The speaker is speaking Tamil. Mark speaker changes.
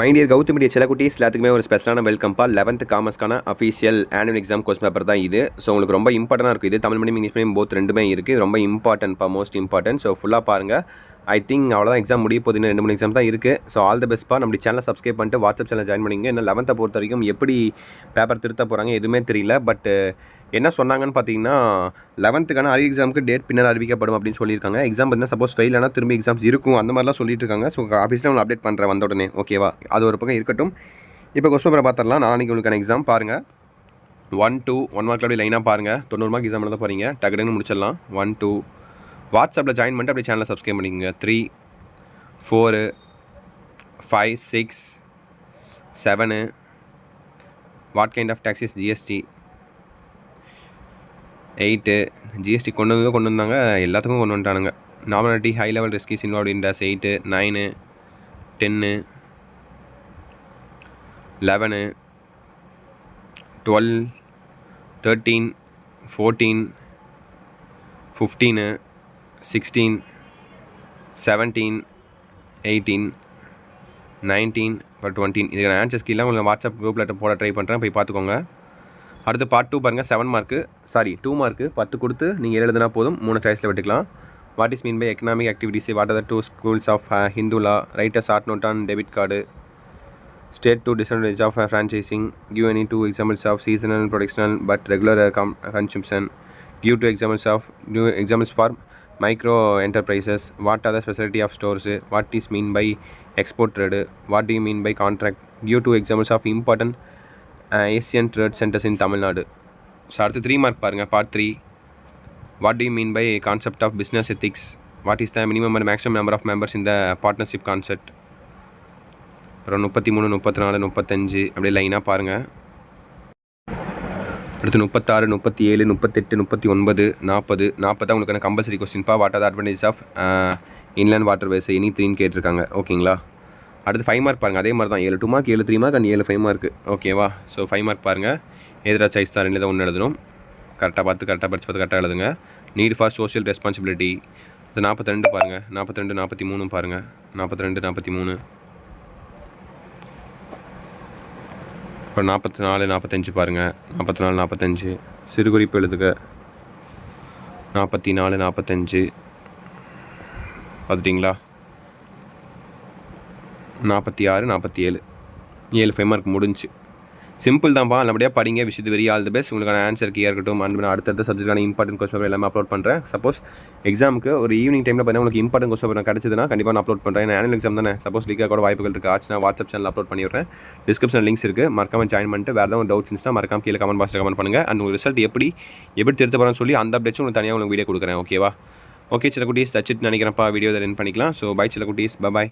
Speaker 1: மைண்டியர் கௌதம் மீடியா செல்லக்குட்டீஸ் எல்லாத்துக்குமே ஒரு ஸ்பெஷலான வெல்கம்ப்பா. 11th காமர்ஸ்க்கான official annual exam question paper தான் இது. ஸோ உங்களுக்கு ரொம்ப இம்பார்ட்டனாக இருக்குது. இது Tamil medium English medium both ரெண்டுமே இருக்குது. ரொம்ப இம்பார்ட்டன்ட்ப்பா, மோஸ்ட் இம்பார்ட்டன்ட். ஸோ ஃபுல்லாக பாருங்கள். ஐ திங்க் அவ்வளோதான், எக்ஸாம் முடிய போகுது. இன்னும் 2-3 எக்ஸாம் தான் இருக்குது. ஸோ ஆல் த பெஸ்ட்ப்பா. நம்ம சேனலை சப்ஸ்கிரைப் பண்ணிட்டு வாட்ஸ்அப் சேனல் ஜாயின் பண்ணிங்க. இன்னும் 11th பொறுத்த வரைக்கும் எப்படி பேப்பர் திருத்த போகிறாங்க எதுவுமே தெரியல. பட் என்ன சொன்னாங்கன்னு பார்த்தீங்கன்னா 11th அரி எக்ஸாமுக்கு டேட் பின்னர் அறிவிக்கப்படும் அப்படின்னு சொல்லியிருக்காங்க. எக்ஸாம் பார்த்தீங்கன்னா சப்போஸ் ஃபெயில் ஆனால் திரும்பி எக்ஸாம்ஸ் இருக்கும் அந்த மாதிரிலாம் சொல்லிட்டு இருக்காங்க. ஸோ ஆஃபீஸில் உங்களுக்கு அப்டேட் பண்ணுறேன் வந்த உடனே, ஓகேவா? அது ஒரு பக்கம் இருக்கட்டும். இப்போ கொஸ்டின் பேப்பரை பார்த்துடலாம். நாளைக்கு உங்களுக்கான எக்ஸாம் பாருங்கள். 1-2 1 மார்க்கில் அப்படியே லைனாக பாருங்கள். 90 மார்க் எக்ஸாம் எழுத போகிறீங்க. டக்குன்னு முடிச்சிடலாம். 1-2 வாட்ஸ்அப்பில் ஜாயின் பண்ணிட்டு அப்படியே சேனலை சப்ஸ்கிரைப் பண்ணிக்கோங்க. 3 4 5 6 7 what kind of taxes GST 8 GST கொண்டு வந்தாங்க, எல்லாத்துக்கும் கொண்டு வந்துட்டானுங்க. நாமினாலிட்டி high level risk is involve in this 8 9 10 11 12 13 14 15 16 17 18 19 அப்புறம் 20. இதுக்கான ஆன்சர் ஸ்கில்லாம் உங்களுக்கு வாட்ஸ்அப் குரூப்பில் போட ட்ரை பண்ணுறேன், போய் பார்த்துக்கோங்க. அடுத்து பார்ட் 2 பாருங்கள். 7 மார்க்கு 2 மார்க்கு 10 கொடுத்து நீங்கள் எழுதுனா போதும். 3 சாய்ஸில் விட்டுக்கலாம். What is mean by economic activities? What are the 2 schools of Hindu law? Write a short note on debit card. State 2 disadvantage of franchising. Give any 2 examples of seasonal, productional but regular consumption. Give 2 examples for micro enterprises. What are the specialty of stores? What is mean by export trade? What do you mean by contract? Give 2 examples of important Asian trade centers in Tamil Nadu. So அடுத்து 3 மார்க் பாருங்கள். Part 3 what do you mean by concept of business ethics? What is the minimum and maximum number of members in the partnership concept? அப்புறம் 33 34 35 அப்படியே லைனாக பாருங்கள். அடுத்து 36 37 38 39 40 40 உங்களுக்கான கம்பல்சரி கொஸ்டின்ப்பா. What are the advantage of inland waterways any 3ன்னு கேட்டிருக்காங்க, ஓகேங்களா? அடுத்து 5 மார்க் பாருங்கள். அதே மாதிரி தான் 7 2 மார்க் 7 3 மார்க் அண்ட் 7 5 மார்க்கு, ஓகேவா? ஸோ 5 மார்க் பாருங்கள். எதிராக சாய்ஸ் தான் 2 தான் 1 எழுதணும். கரெக்டாக பார்த்து கரெக்டாக படிச்சு பார்த்து கரெக்டாக எழுதுங்க. Need for social responsibility. இது 42 பாருங்கள். 42 43 பாருங்கள். 42 43 அப்புறம் 44 45 பாருங்கள். 44 45 சிறு குறிப்பு எழுதுக. 44 45 பார்த்துட்டிங்களா? 46 47 7 5 மார்க் முடிஞ்சு. சிம்பிள் தான்ப்பா, நல்லபடியாக படிங்க. விஷயத்து வெரி ஆல் தி பெஸ்ட். உங்களுக்கான ஆன்சர் கீயாக இருக்கட்டும். அண்ட் அடுத்தடுத்த சப்ஜெக்டான இம்பார்ட்டன்ட் கொஸ்டின் எல்லாமே அப்லோட் பண்ணுறேன். சப்போஸ் எக்ஸாமுக்கு ஒரு ஈவினிங் டைமில் பார்த்தீங்கன்னா உங்களுக்கு இம்பார்ட்டன்ட் கொஸ்டின் கிடச்சதுன்னா கண்டிப்பாக நான் அப்லோட் பண்ணுறேன். ஏன்னா ஆனுவல் எக்ஸாம் தானே, சப்போஸ் லீக்காக கூட வாய்ப்புகள் இருக்குது. ஆச்சுன்னா வாட்ஸ்அப் சேனல் அப்லோட் பண்ணி விட்றேன். டிஸ்கிரிப்ஷன் லிங்க்ஸ் இருக்குது, மறக்காம ஜாயின் பண்ணிட்டு வேறு ஏதாவது டவுட்ஸ் இருந்துச்சுன்னா மறக்காம கீழே கமெண்ட் பாக்ஸில் கமெண்ட் பண்ணுங்கள். அண்ட் உங்கள் ரிசல்ட் எப்படி திருத்த போகிறேன்னு சொல்லி அந்த அப்டேட்ஸும் உங்களுக்கு தனியாக உங்களுக்கு வீடியோ கொடுக்குறேன், ஓகேவா? ஓகே சில குட்டீஸ், தச்சிட்டு நினைக்கிறேன்ப்பா. வீடியோ ரன் பண்ணிக்கலாம். ஸோ பை சில குட்டீஸ், பாய்.